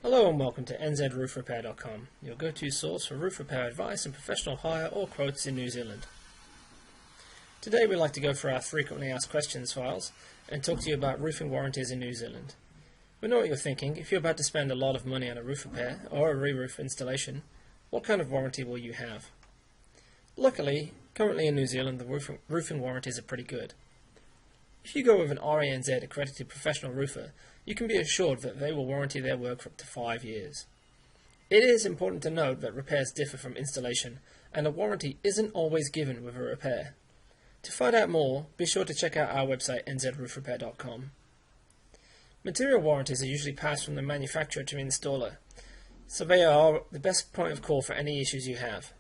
Hello and welcome to nzroofrepair.com, your go-to source for roof repair advice and professional hire or quotes in New Zealand. Today we'd like to go through our frequently asked questions files and talk to you about roofing warranties in New Zealand. We know what you're thinking. If you're about to spend a lot of money on a roof repair or a re-roof installation, what kind of warranty will you have? Luckily, currently in New Zealand the roofing warranties are pretty good. If you go with an RANZ accredited professional roofer, you can be assured that they will warranty their work for up to 5 years. It is important to note that repairs differ from installation, and a warranty isn't always given with a repair. To find out more, be sure to check out our website nzroofrepair.com. Material warranties are usually passed from the manufacturer to installer, so they are the best point of call for any issues you have.